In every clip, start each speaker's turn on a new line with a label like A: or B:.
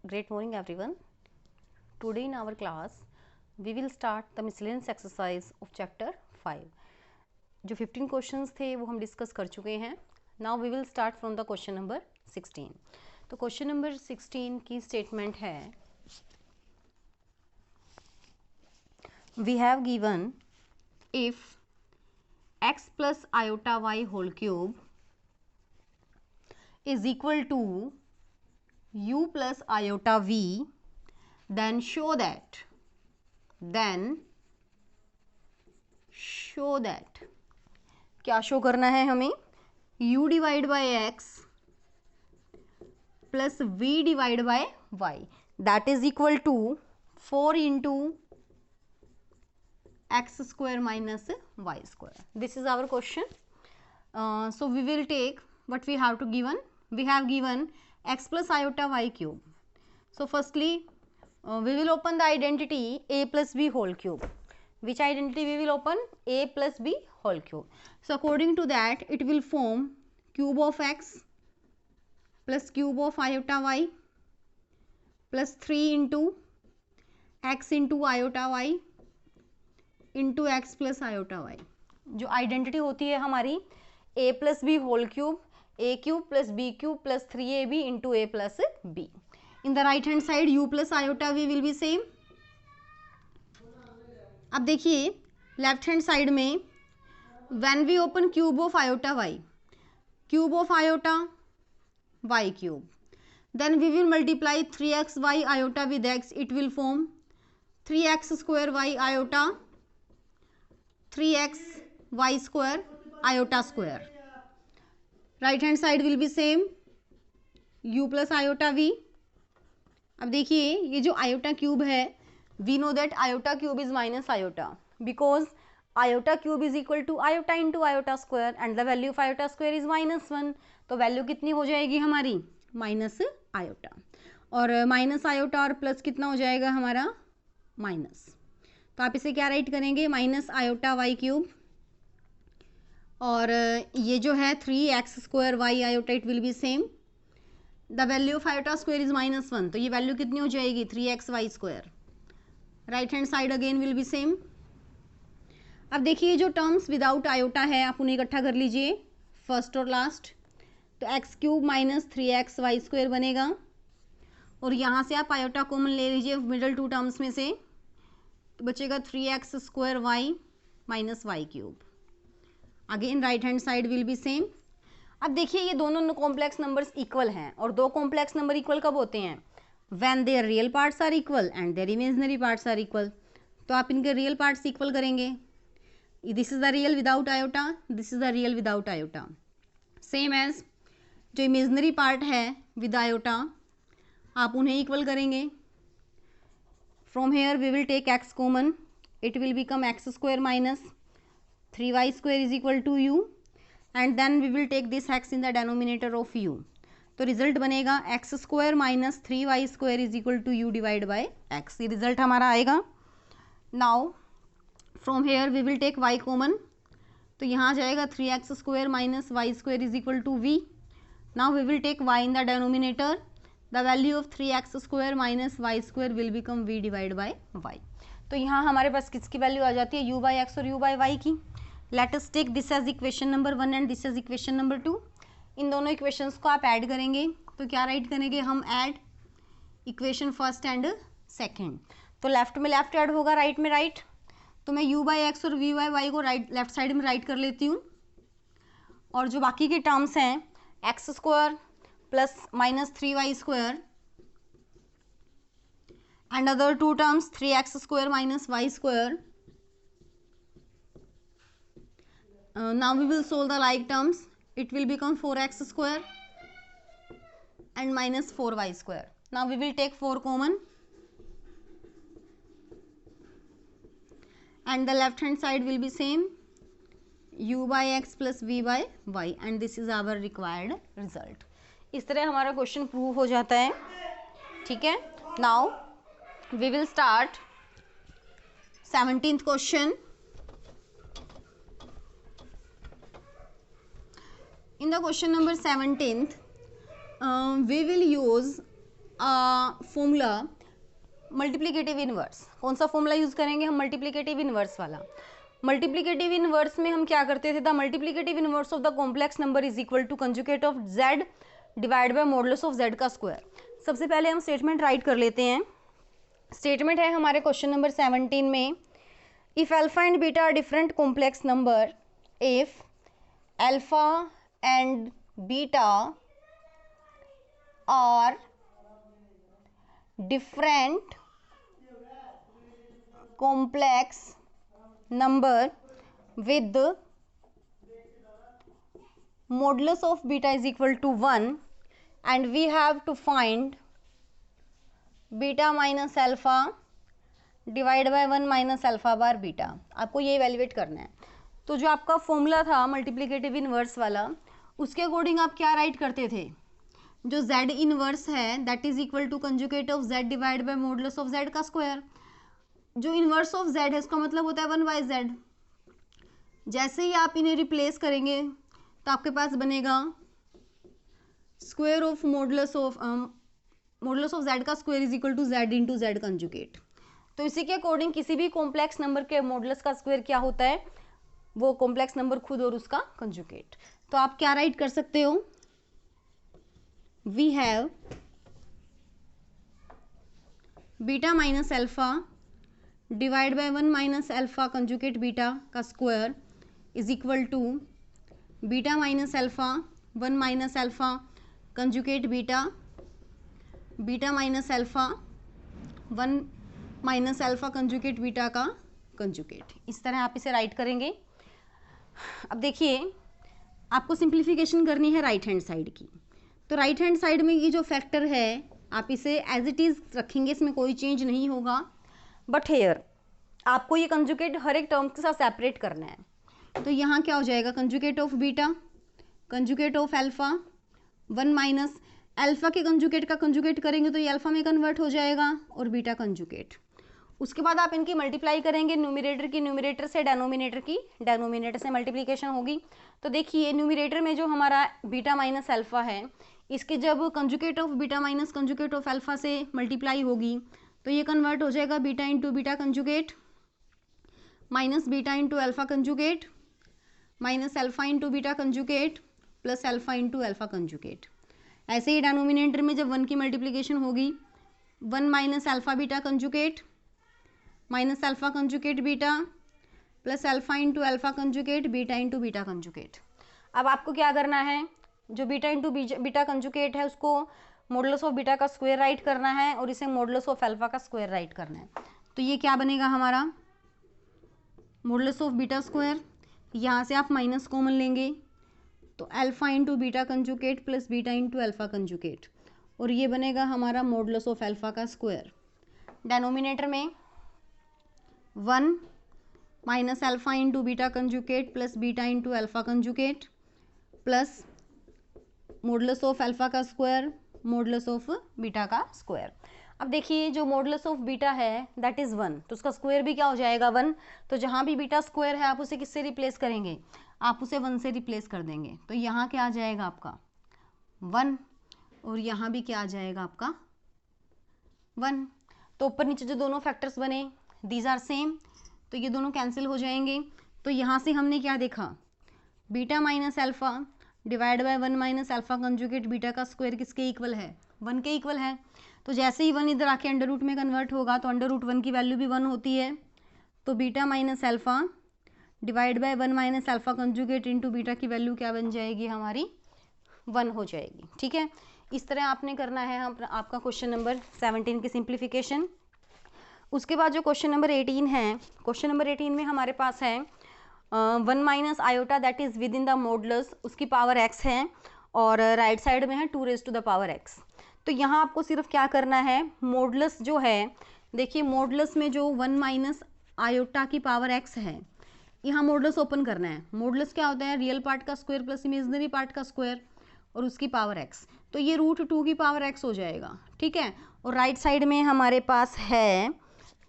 A: Great morning everyone. Today in our class we will start the miscellaneous exercise of chapter 5. जो 15 questions थे वो हम discuss कर चुके हैं. Now we will start from the question number 16. तो question number 16 की स्टेटमेंट है, we have given if x plus iota y whole cube is equal to u plus iota v, then show that क्या show करना है हमें, u divide by x plus v divide by y that is equal to 4 into x square minus y square. This is our question. So we will take what we have to given. We have given x plus iota y cube. So firstly we will open the identity a plus b whole cube. Which identity we will open? A plus b whole cube. So according to that it will form cube of x plus cube of iota y plus 3 into x into iota y into x plus iota y. जो identity होती है हमारी a plus b whole cube, a cube plus b cube plus 3ab into a plus b. In the right hand side u plus iota v will be same. अब देखिए left hand side में when we open cube of iota y, cube of iota y cube, then we will multiply 3xy iota with x, it will form 3x square y iota 3x y square iota square. Right hand side will be same u plus iota v. अब देखिए ये जो iota cube है, we know that iota cube is minus iota because iota cube is equal to iota into iota square and the value of iota square is -1. तो value कितनी हो जाएगी हमारी माइनस आयोटा, और माइनस आयोटा और plus कितना हो जाएगा हमारा माइनस. तो आप इसे क्या राइट करेंगे, माइनस आयोटा वाई क्यूब, और ये जो है 3x square y iota it will be same. The value of iota square is -1, तो ये वैल्यू कितनी हो जाएगी 3x y square. Right hand side again will be same. अब देखिए जो टर्म्स विदाउट आयोटा है आप उन्हें इकट्ठा कर लीजिए फर्स्ट और लास्ट. तो x cube minus 3x y square बनेगा, और यहाँ से आप आयोटा कॉमन ले लीजिए मिडल टू टर्म्स में से, तो बचेगा 3x square y minus y cube. Again right hand side will be same. अब देखिए ये दोनों कॉम्प्लेक्स नंबर्स इक्वल हैं, और दो कॉम्प्लेक्स नंबर इक्वल कब होते हैं, when their real parts are equal and their imaginary parts are equal. तो आप इनके रियल पार्ट्स इक्वल करेंगे. This is the real without iota, this is the real without iota. Same as जो imaginary part है with iota आप उन्हें equal करेंगे. From here we will take x common, it will become x square minus 3y square is equal to u, and then we will take this x in the denominator of u. तो result बनेगा x square minus 3y square is equal to u divide by x. ये result हमारा आएगा. Now from here we will take y common, तो यहाँ जाएगा 3x square minus y square is equal to v. Now we will take y in the denominator, the value of 3x square minus y square will become v divide by y. तो यहाँ हमारे पास किसकी value आ जाती है, u by x और u by y की. Let us take this as equation number 1 and this as equation number 2. इन दोनों equations को आप ऐड करेंगे, तो क्या राइट करेंगे हम, add equation first and second. तो लेफ्ट में लेफ्ट ऐड होगा, राइट में राइट. तो मैं u बाई एक्स और v बाई वाई को राइट लेफ्ट साइड में राइट कर लेती हूँ, और जो बाकी के टर्म्स हैं x square plus minus 3y square and other two terms 3x square minus y square. Now we will solve the like terms. It will become 4x square and minus 4y square. Now we will take 4 common, and the left hand side will be same, u by x plus v by y, and this is our required result. इस तरह हमारा question prove हो जाता है. ठीक है. Now we will start 17th question. In the question number 17th, we will use formula multiplicative inverse. कौन सा फॉर्मूला यूज करेंगे हम? मल्टीप्लिकेटिव इनवर्स वाला। मल्टीप्लिकेटिव इनवर्स में हम क्या करते थे? The multiplicative inverse of the complex number is equal to conjugate of z divide by modulus of z का स्क्वायर। सबसे पहले हम स्टेटमेंट राइट कर लेते हैं। स्टेटमेंट है हमारे क्वेश्चन नंबर 17 में, if alpha and beta are different complex number, if alpha and beta are different complex number with modulus of beta is equal to 1 and we have to find beta minus alpha divide by 1 minus alpha bar beta. आपको ये evaluate करना है। तो जो आपका formula था multiplicative inverse वाला, उसके अकॉर्डिंग आप क्या राइट करते थे? जो z इनवर्स है that is equal to conjugate of z divide by modulus of z का स्क्वायर। जो इनवर्स ऑफ z है इसका मतलब होता है 1/z। जैसे ही आप इन्हें रिप्लेस करेंगे तो आपके पास बनेगा square of modulus of z का square is equal to z into z conjugate. तो इसी के अकॉर्डिंग किसी भी कॉम्प्लेक्स नंबर के मॉडुलस का स्क्वायर क्या होता है? वो कॉम्प्लेक्स नंबर खुद और उसका कंजुगेट। तो आप क्या राइट कर सकते हो? We have beta minus alpha divide by 1 minus alpha conjugate beta का square is equal to beta minus alpha 1 minus alpha conjugate beta, beta minus alpha 1 minus alpha conjugate beta का conjugate. इस तरह आप इसे right करेंगे। अब देखिए, आपको सिंप्लीफिकेशन करनी है राइट हैंड साइड की। तो राइट हैंड साइड में ये जो फैक्टर है आप इसे एज इट इज़ रखेंगे, इसमें कोई चेंज नहीं होगा। बट हेयर आपको ये कंजुगेट हर एक टर्म के साथ सेपरेट करना है। तो यहाँ क्या हो जाएगा? Conjugate of beta, conjugate of alpha 1 minus alpha के कंजुगेट का कंजुगेट करेंगे तो ये अल्फा में कन्वर्ट हो जाएगा और बीटा कंजुगेट। उसके बाद आप इनकी मल्टीप्लाई करेंगे, न्यूमरेटर की न्यूमरेटर से, डेनोमिनेटर की डेनोमिनेटर से मल्टीप्लिकेशन होगी। तो देखिए न्यूमरेटर में जो हमारा बीटा माइनस अल्फा है, इसके जब conjugate of beta minus conjugate of alpha से मल्टीप्लाई होगी तो ये कन्वर्ट हो जाएगा beta into beta conjugate minus beta into alpha conjugate minus alpha into beta conjugate plus alpha into alpha conjugate. ऐसे ही डेनोमिनेटर में जब 1 की मल्टीप्लिकेशन होगी 1 minus alpha beta conjugate minus alpha conjugate beta plus alpha into alpha conjugate beta into beta conjugate. अब आपको क्या करना है? जो बीटा इंटू बीटा कंजुगेट है उसको मॉडुलस ऑफ बीटा का स्क्वायर राइट करना है और इसे मॉडुलस ऑफ अल्फा का स्क्वायर राइट करना है। तो ये क्या बनेगा हमारा? मॉडुलस ऑफ बीटा स्क्वायर, यहाँ से आप माइनस कॉमन लेंगे तो alpha into beta conjugate plus beta into alpha conjugate, और ये बनेगा हमारा मॉडुलस ऑफ अल्फा का स्क्वायर। डेनोमिनेटर में 1 minus alpha into beta conjugate plus beta into alpha conjugate plus modulus of alpha का स्क्वायर मॉडुलस ऑफ बीटा का square. अब देखिए जो मॉडुलस ऑफ बीटा है दैट इज़ 1, तो उसका स्क्वायर भी क्या हो जाएगा? 1। तो जहाँ भी बीटा स्क्वायर है आप उसे किससे रिप्लेस करेंगे? आप उसे 1 से रिप्लेस कर देंगे। तो यहाँ क्या आ जाएगा आपका 1 और यहाँ भी क्या आ जाएगा आपका 1। तो ऊपर नीचे जो दोनों फैक्टर्स बने दीज आर सेम, तो ये दोनों कैंसिल हो जाएंगे। तो यहाँ से हमने क्या देखा? Beta minus alpha divide by 1 minus alpha conjugate beta का स्क्वायर किसके इक्वल है? 1 के इक्वल है। तो जैसे ही 1 इधर आके अंडर रूट में कन्वर्ट होगा तो अंडर रूट 1 की वैल्यू भी 1 होती है। तो beta minus alpha divide by 1 minus alpha conjugate into beta की वैल्यू क्या बन जाएगी? हमारी 1 हो जाएगी। ठीक है, इस तरह आपने करना है आपका क्वेश्चन नंबर 17 की सिंप्लीफिकेशन। उसके बाद जो क्वेश्चन नंबर 18 है, क्वेश्चन नंबर 18 में हमारे पास है 1 minus iota that is within the modulus, उसकी पावर x है और राइट साइड में है 2 raise to the power x। तो यहाँ आपको सिर्फ क्या करना है? मॉडुलस जो है, देखिए मॉडुलस में जो 1 माइनस आयोटा की पावर x है, यहाँ मॉडुलस ओपन करना है। मॉडुलस क्या होता है? रियल पार्ट का स्क्वायर प्लस इमेजिनरी पार्ट का स्क्वायर और उसकी पावर x। तो ये √2 की पावर x हो जाएगा। ठीक है, और राइट साइड में हमारे पास है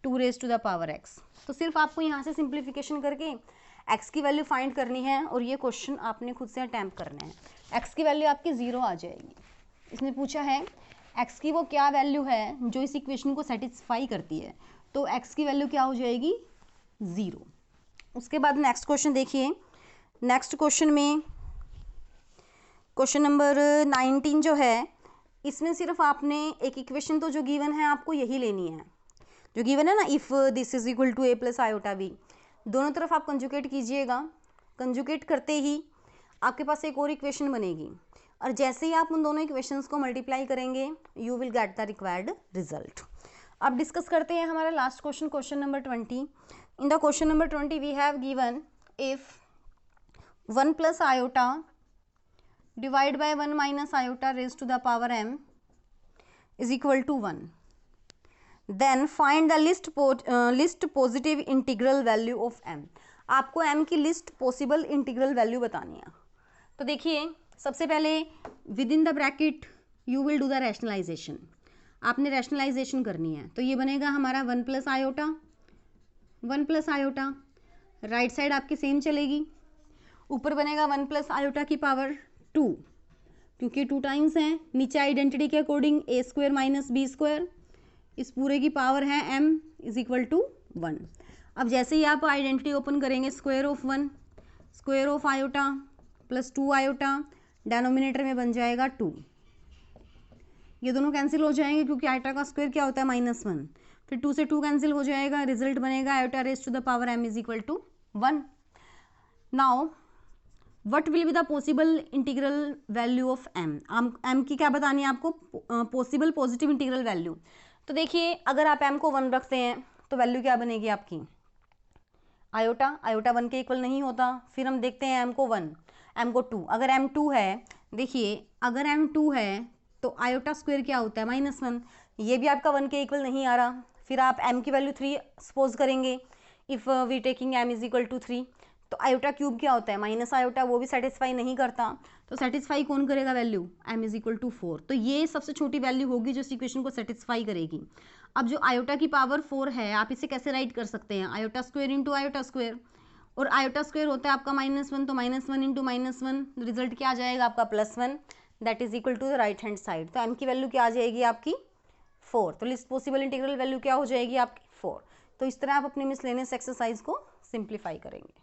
A: 2 raise to the power x। तो सिर्फ आपको यहाँ से सिंप्लीफिकेशन करके x की वैल्यू फाइंड करनी है और ये क्वेश्चन आपने खुद से अटैम्प्ट करना है। x की वैल्यू आपकी 0 आ जाएगी। इसमें पूछा है एक्स की वो क्या वैल्यू है जो इस इक्वेशन को सेटिस्फाई करती है, तो एक्स की वैल्यू क्या हो जाएगी 0। उसके बाद नेक्स्ट क्वेश्चन देखिए, नेक्स्ट क्वेश्चन में क्वेश्चन नंबर 19 जो है, इसमें सिर्फ आपने एक इक्वेशन तो जो गिवन है आपको यही लेनी है, जो गिवन है ना, if this is equal to a plus iota b, दोनों तरफ आप कंजुगेट कीजिएगा। कंजुगेट करते ही आपके पास एक और इक्वेशन बनेगी, और जैसे ही आप उन दोनों इक्वेशंस को मल्टीप्लाई करेंगे you will get the required result. अब डिस्कस करते हैं हमारा last question, question number 20। In the question number 20 we have given if 1 plus iota divide by 1 minus iota raise to the power m is equal to 1, then find the least positive integral value of m। आपको m की least possible integral value बतानी है। तो देखिए, सबसे पहले within the bracket you will do the rationalisation, आपने rationalisation करनी है। तो ये बनेगा हमारा 1 plus iota, 1 plus iota, right side आपकी सेम चलेगी, ऊपर बनेगा 1 प्लस आयोटा की पावर 2, क्योंकि 2 टाइम्स हैं, नीचे आइडेंटिटी के अकॉर्डिंग ए स्क्वायर माइनस बी स्क्वायर, इस पूरे की पावर है m इज इक्वल टू 1। अब जैसे ही आप आइडेंटिटी ओपन करेंगे, square of 1 square of iota plus 2 iota, denominator में बन जाएगा 2, ये दोनों कैंसिल हो जाएंगे क्योंकि आयोटा का स्क्वायर क्या होता है -1, फिर 2 से 2 कैंसिल हो जाएगा, रिजल्ट बनेगा iota raise to the power m is equal to 1। Now what will be the possible integral value of m की क्या बतानी है आपको, पॉसिबल पॉजिटिव इंटीग्रल वैल्यू। तो देखिए, अगर आप m को 1 रखते हैं तो वैल्यू क्या बनेगी आपकी, आयोटा 1 के इक्वल नहीं होता, फिर हम देखते हैं m को 1 m को 2, अगर m 2 है, देखिए अगर m 2 है तो आयोटा स्क्वायर क्या होता है -1, ये भी आपका 1 के इक्वल नहीं आ रहा, फिर आप m की वैल्यू 3 सपोज करेंगे, if we taking m is equal to 3, तो आयोटा क्यूब क्या होता है माइनस आयोटा, वो भी सेटिस्फाई नहीं करता, तो सेटिस्फाई कौन करेगा value, m is equal to 4, तो ये सबसे छोटी वैल्यू होगी जो इस इक्वेशन को सेटिस्फाई करेगी। अब जो आयोटा की पावर 4 है, आप इसे कैसे राइट कर सकते हैं, iota square into iota square, और आयोटा स्क्वायर होता है आपका -1, तो -1 इंटू -1, रिजल्ट क्या आ जाएगा आपका +1, that is equal to the right hand side. तो m की वैल्यू क्या आ जाएगी आपकी 4, तो लिस्ट पॉसिबल इंटीग्रल वैल्यू क्या हो जाएगी आपकी 4। तो इस तरह आप अपने मिसलेनियस एक्सरसाइज को सिंप्लीफाई करेंगे।